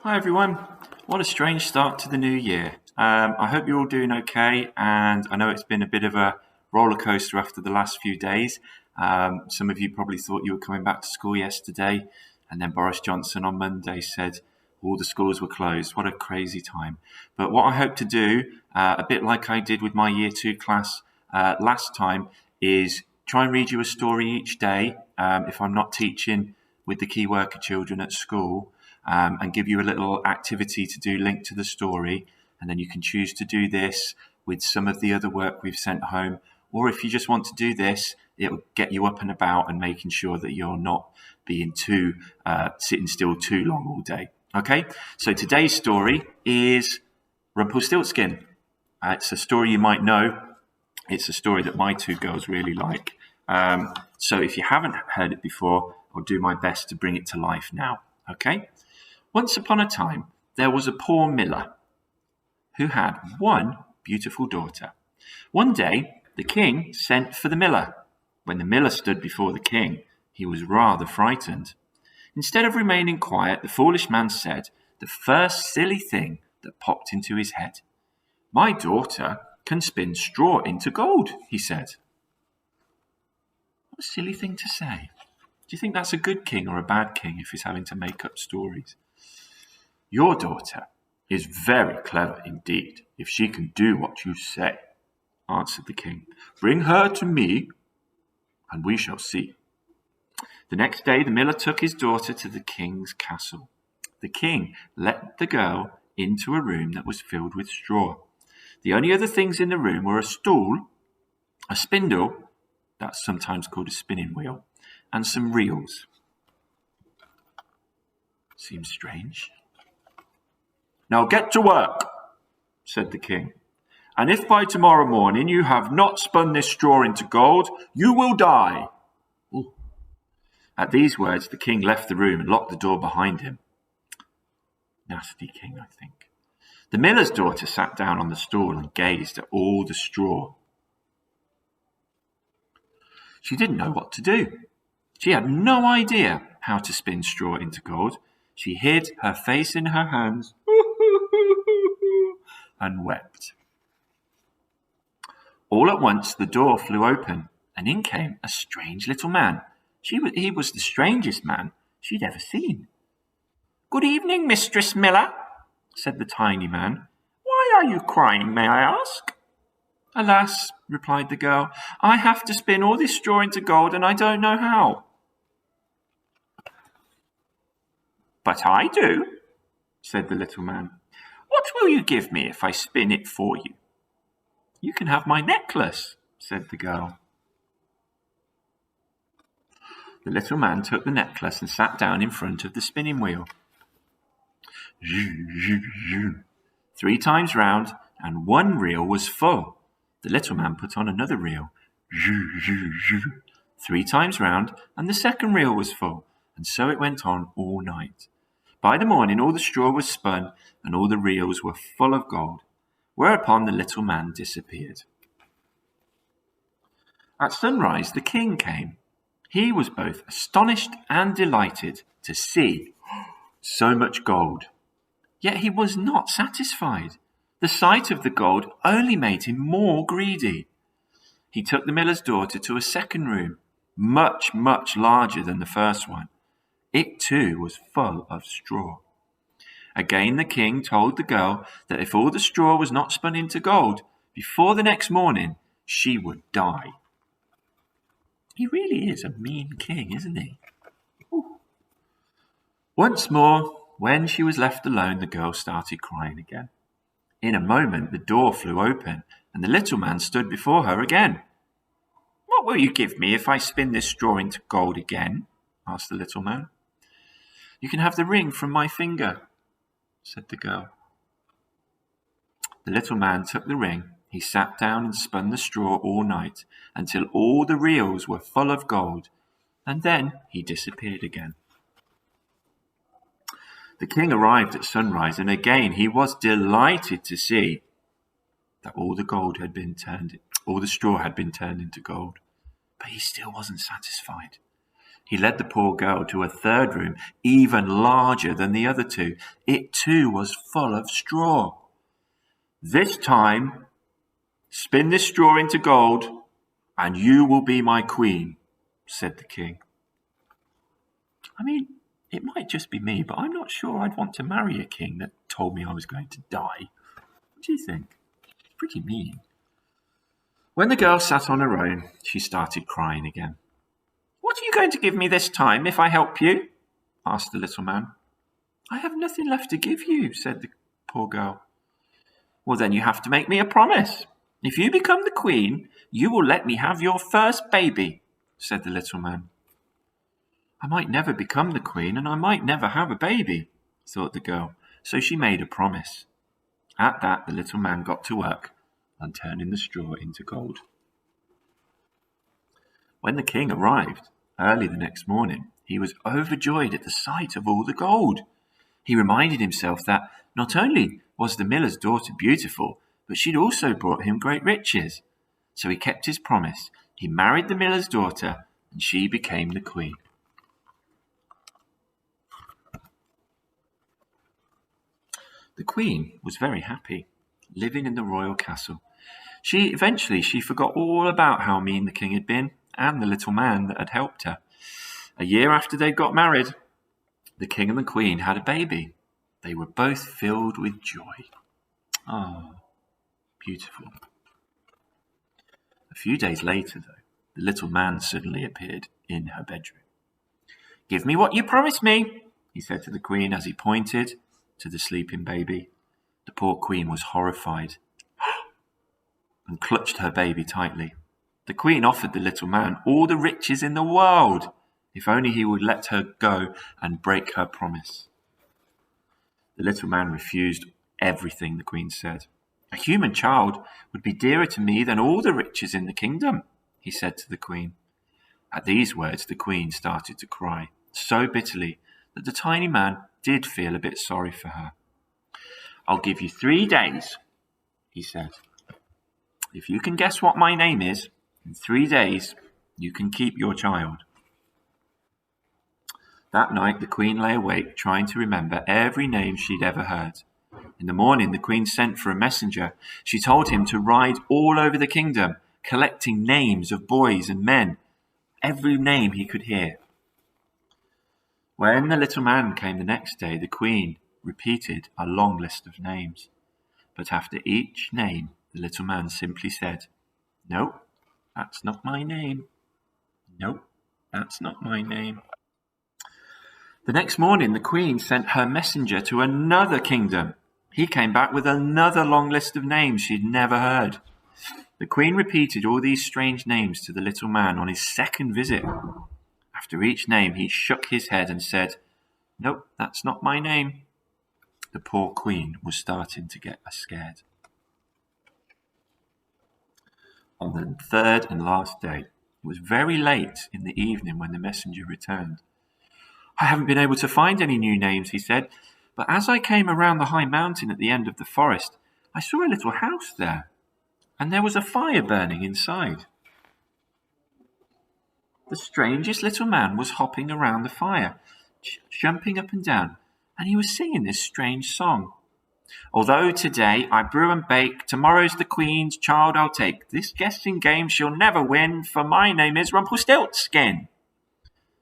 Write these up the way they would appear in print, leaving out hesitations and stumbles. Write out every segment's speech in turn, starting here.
Hi everyone. What a strange start to the new year. I hope you're all doing okay, and I know it's been a bit of a roller coaster after the last few days. Some of you probably thought you were coming back to school yesterday, and then Boris Johnson on Monday said all the schools were closed. What a crazy time. But what I hope to do, a bit like I did with my Year 2 class last time, is try and read you a story each day if I'm not teaching with the key worker children at school. And give you a little activity to do linked to the story. And then you can choose to do this with some of the other work we've sent home. Or if you just want to do this, it'll get you up and about and making sure that you're not being sitting still too long all day. Okay, so today's story is Rumpelstiltskin. It's a story you might know. It's a story that my two girls really like. So if you haven't heard it before, I'll do my best to bring it to life now. Okay? Once upon a time, there was a poor miller who had one beautiful daughter. One day, the king sent for the miller. When the miller stood before the king, he was rather frightened. Instead of remaining quiet, the foolish man said the first silly thing that popped into his head. "My daughter can spin straw into gold," he said. What a silly thing to say. Do you think that's a good king or a bad king if he's having to make up stories? "Your daughter is very clever indeed, if she can do what you say," answered the king. "Bring her to me, and we shall see." The next day the miller took his daughter to the king's castle. The king let the girl into a room that was filled with straw. The only other things in the room were a stool, a spindle, that's sometimes called a spinning wheel, and some reels. Seems strange. "Now get to work," said the king. "And if by tomorrow morning you have not spun this straw into gold, you will die." Ooh. At these words, the king left the room and locked the door behind him. Nasty king, I think. The miller's daughter sat down on the stool and gazed at all the straw. She didn't know what to do. She had no idea how to spin straw into gold. She hid her face in her hands and wept. All at once the door flew open, and in came a strange little man. He was the strangest man she'd ever seen. "Good evening, Mistress Miller," said the tiny man. "Why are you crying, may I ask?" "Alas," replied the girl, "I have to spin all this straw into gold, and I don't know how." "But I do," said the little man. "What will you give me if I spin it for you?" "You can have my necklace," said the girl. The little man took the necklace and sat down in front of the spinning wheel. Zoo, zoo, zoo. 3 times round, and one reel was full. The little man put on another reel. Zoo, zoo, zoo. 3 times round, and the second reel was full, and so it went on all night. By the morning all the straw was spun, and all the reels were full of gold, whereupon the little man disappeared. At sunrise the king came. He was both astonished and delighted to see so much gold. Yet he was not satisfied. The sight of the gold only made him more greedy. He took the miller's daughter to a second room, much, much larger than the first one. It too was full of straw. Again the king told the girl that if all the straw was not spun into gold before the next morning, she would die. He really is a mean king, isn't he? Ooh. Once more, when she was left alone, the girl started crying again. In a moment, the door flew open, and the little man stood before her again. "What will you give me if I spin this straw into gold again?" asked the little man. "You can have the ring from my finger," said the girl. The little man took the ring. He sat down and spun the straw all night, until all the reels were full of gold, and then he disappeared again. The king arrived at sunrise, and again he was delighted to see that all the straw had been turned into gold. But he still wasn't satisfied. He led the poor girl to a third room, even larger than the other two. It too was full of straw. "This time, spin this straw into gold, and you will be my queen," said the king. I mean, it might just be me, but I'm not sure I'd want to marry a king that told me I was going to die. What do you think? It's pretty mean. When the girl sat on her own, she started crying again. "What are you going to give me this time if I help you?" asked the little man. "I have nothing left to give you," said the poor girl. "Well, then you have to make me a promise. If you become the queen, you will let me have your first baby," said the little man. "I might never become the queen, and I might never have a baby," thought the girl, so she made a promise. At that, the little man got to work on turning the straw into gold. When the king arrived early the next morning, he was overjoyed at the sight of all the gold. He reminded himself that not only was the miller's daughter beautiful, but she'd also brought him great riches. So he kept his promise. He married the miller's daughter, and she became the queen. The queen was very happy, living in the royal castle. Eventually she forgot all about how mean the king had been and the little man that had helped her. A year after they got married, the king and the queen had a baby. They were both filled with joy. Oh, beautiful. A few days later, though, the little man suddenly appeared in her bedroom. "Give me what you promised me," he said to the queen as he pointed to the sleeping baby. The poor queen was horrified and clutched her baby tightly. The queen offered the little man all the riches in the world, if only he would let her go and break her promise. The little man refused everything the queen said. "A human child would be dearer to me than all the riches in the kingdom," he said to the queen. At these words, the queen started to cry so bitterly that the tiny man did feel a bit sorry for her. "I'll give you 3 days," he said. "If you can guess what my name is, in 3 days you can keep your child." That night the queen lay awake trying to remember every name she'd ever heard. In the morning the queen sent for a messenger. She told him to ride all over the kingdom, collecting names of boys and men, every name he could hear. When the little man came the next day, the queen repeated a long list of names. But after each name, the little man simply said, "No, that's not my name. No, that's not my name." The next morning, the queen sent her messenger to another kingdom. He came back with another long list of names she'd never heard. The queen repeated all these strange names to the little man on his second visit. After each name, he shook his head and said, "Nope, that's not my name." The poor queen was starting to get scared. On the third and last day, it was very late in the evening when the messenger returned. "I haven't been able to find any new names," he said, "but as I came around the high mountain at the end of the forest, I saw a little house there, and there was a fire burning inside. The strangest little man was hopping around the fire, jumping up and down, and he was singing this strange song. 'Although today I brew and bake, tomorrow's the queen's child I'll take. This guessing game she'll never win, for my name is Rumpelstiltskin.'"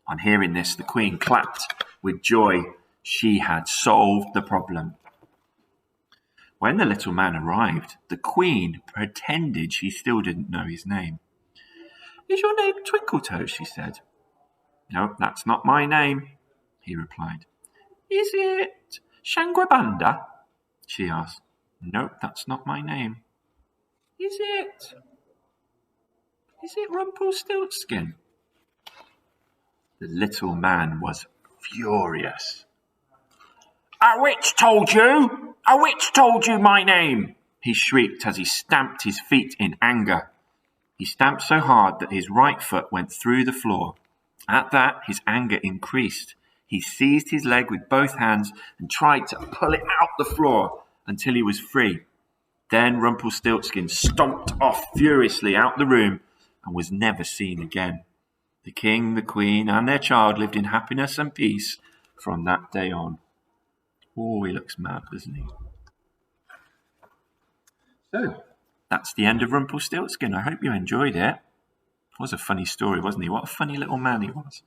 On hearing this, the queen clapped with joy. She had solved the problem. When the little man arrived, the queen pretended she still didn't know his name. "Is your name Twinkletoes?" she said. "No, that's not my name," he replied. "Is it Shangwabanda?" she asked. "No, that's not my name." Is it Rumpelstiltskin?" The little man was furious. "A witch told you! A witch told you my name!" he shrieked as he stamped his feet in anger. He stamped so hard that his right foot went through the floor. At that, his anger increased. He seized his leg with both hands and tried to pull it out the floor until he was free. Then Rumpelstiltskin stomped off furiously out the room and was never seen again. The king, the queen, and their child lived in happiness and peace from that day on. Oh, he looks mad, doesn't he? So, that's the end of Rumpelstiltskin. I hope you enjoyed it. It was a funny story, wasn't he? What a funny little man he was.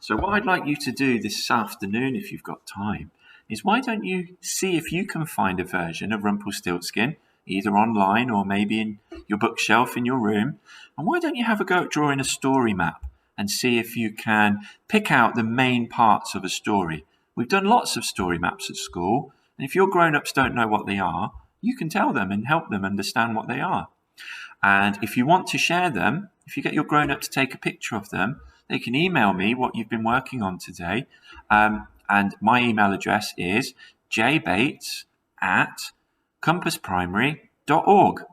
So what I'd like you to do this afternoon, if you've got time, is why don't you see if you can find a version of Rumpelstiltskin, either online or maybe in your bookshelf in your room, and why don't you have a go at drawing a story map and see if you can pick out the main parts of a story. We've done lots of story maps at school, and if your grown-ups don't know what they are, you can tell them and help them understand what they are. And if you want to share them, if you get your grown-up to take a picture of them, they can email me what you've been working on today. And my email address is jbates@compassprimary.org.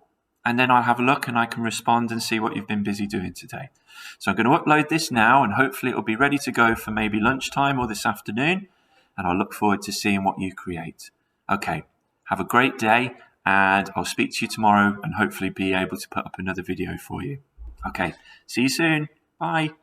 And then I'll have a look and I can respond and see what you've been busy doing today. So I'm going to upload this now and hopefully it'll be ready to go for maybe lunchtime or this afternoon. And I'll look forward to seeing what you create. Okay, have a great day. And I'll speak to you tomorrow and hopefully be able to put up another video for you. Okay, see you soon. Bye.